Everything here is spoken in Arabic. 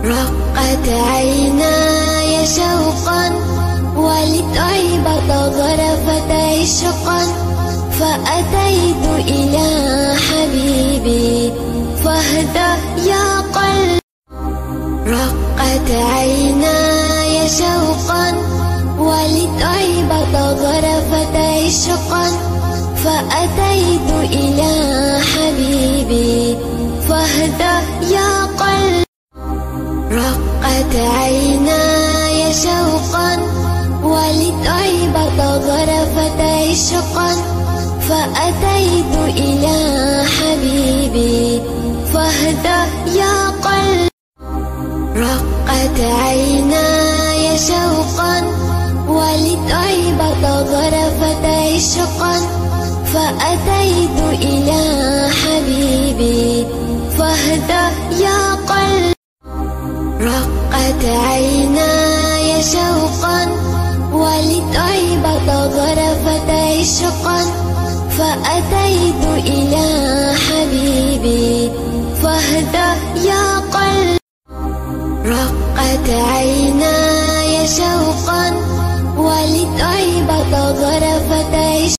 رقت عيناي شوقا ولطيبة ظرفت عشقا فأتيت إلى حبيبي فاهدى يا قلبي. رقت عيناي شوقا ولطيبة ظرفت عشقا فأتيت إلى حبيبي فاهدى يا قلبي. رقت عيناي شوقا ولطيبة ظرفت عشقا فأتيت إلى حبيبي فاهدى يا قلبي. رقت عيناي شوقا ولطيبة ظرفت عشقا فأتيت إلى حبيبي فاهدى يا قلبي. رقت عيناي شوقا ولطيبة ظرفت عشقا فأتيت إلى حبيبي فاهدى يا قلبي. رقت عيناي شوقا ولطيبة ظرفت عشقا